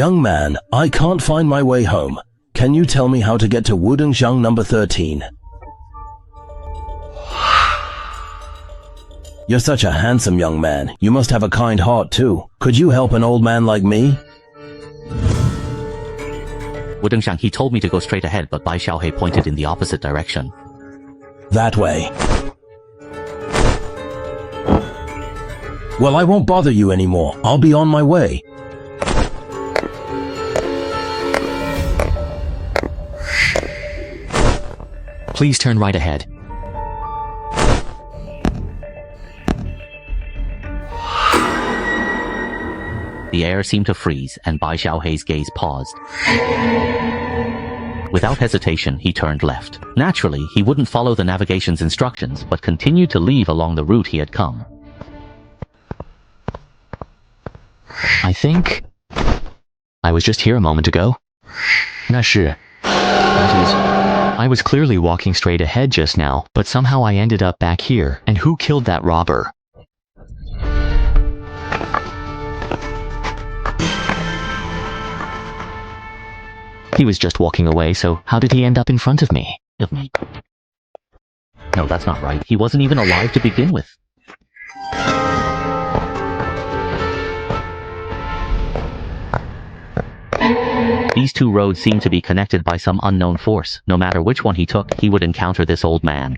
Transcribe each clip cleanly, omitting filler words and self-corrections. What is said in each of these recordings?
Young man, I can't find my way home. Can you tell me how to get to Wudongjiang number 13? You're such a handsome young man. You must have a kind heart too. Could you help an old man like me? Wudongjiang, he told me to go straight ahead, but Bai Xiaohei pointed in the opposite direction. That way. Well, I won't bother you anymore. I'll be on my way. Please turn right ahead. The air seemed to freeze, and Bai Xiaohei's gaze paused. Without hesitation, he turned left. Naturally, he wouldn't follow the navigation's instructions, but continued to leave along the route he had come. I think I was just here a moment ago. 那是 That is, I was clearly walking straight ahead just now, but somehow I ended up back here. And who killed that robber? He was just walking away, so how did he end up in front of me? No, that's not right. He wasn't even alive to begin with. These two roads seemed to be connected by some unknown force. No matter which one he took, he would encounter this old man.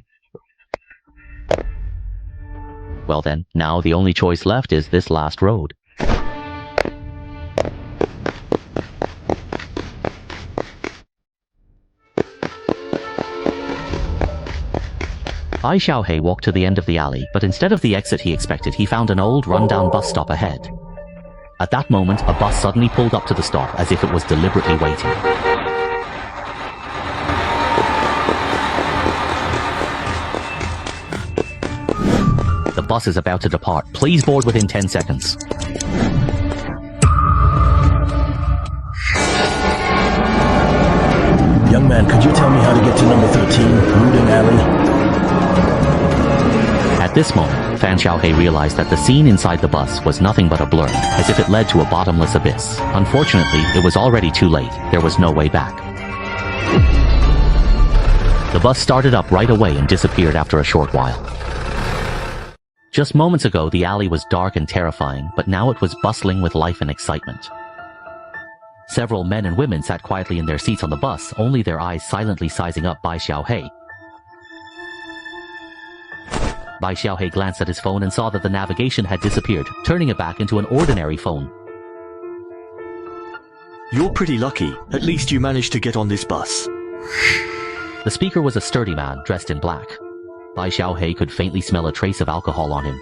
Well then, now the only choice left is this last road. Bai Xiaohei walked to the end of the alley, but instead of the exit he expected, he found an old, run-down bus stop ahead. At that moment, a bus suddenly pulled up to the stop as if it was deliberately waiting. The bus is about to depart. Please board within 10 seconds. Young man, could you tell me how to get to number 13, Wudong Alley? At this moment, Fan Xiaohei realized that the scene inside the bus was nothing but a blur, as if it led to a bottomless abyss. Unfortunately, it was already too late. There was no way back. The bus started up right away and disappeared after a short while. Just moments ago, the alley was dark and terrifying, but now it was bustling with life and excitement. Several men and women sat quietly in their seats on the bus, only their eyes silently sizing up Bai Xiaohei. Bai Xiaohei glanced at his phone and saw that the navigation had disappeared, turning it back into an ordinary phone. You're pretty lucky. At least you managed to get on this bus. The speaker was a sturdy man, dressed in black. Bai Xiaohei could faintly smell a trace of alcohol on him.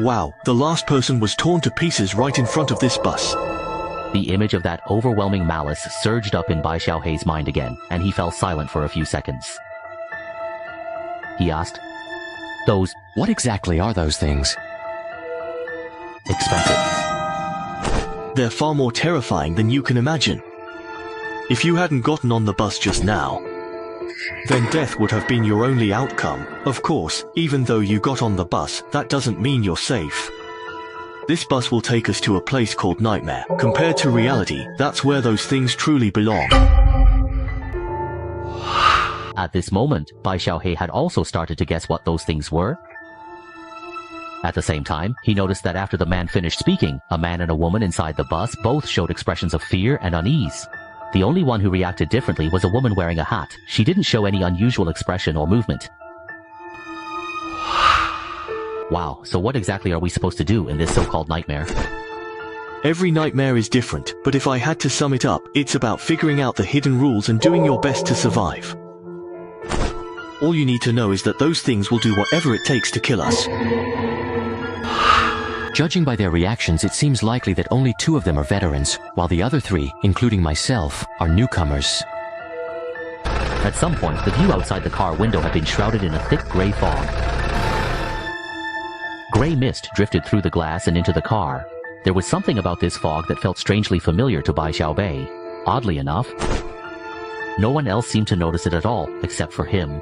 Wow, the last person was torn to pieces right in front of this bus. The image of that overwhelming malice surged up in Bai Xiaohei's mind again, and he fell silent for a few seconds. He asked, What exactly are those things? Expensive. They're far more terrifying than you can imagine. If you hadn't gotten on the bus just now, then death would have been your only outcome. Of course, even though you got on the bus, that doesn't mean you're safe. This bus will take us to a place called Nightmare. Compared to reality, that's where those things truly belong. At this moment, Bai Xiaohei had also started to guess what those things were. At the same time, he noticed that after the man finished speaking, a man and a woman inside the bus both showed expressions of fear and unease. The only one who reacted differently was a woman wearing a hat. She didn't show any unusual expression or movement. Wow, so what exactly are we supposed to do in this so-called nightmare? Every nightmare is different, but if I had to sum it up, it's about figuring out the hidden rules and doing your best to survive. All you need to know is that those things will do whatever it takes to kill us. Judging by their reactions, it seems likely that only 2 of them are veterans, while the other 3, including myself, are newcomers. At some point, the view outside the car window had been shrouded in a thick gray fog. Gray mist drifted through the glass and into the car. There was something about this fog that felt strangely familiar to Bai Xiaohei. Oddly enough, no one else seemed to notice it at all, except for him.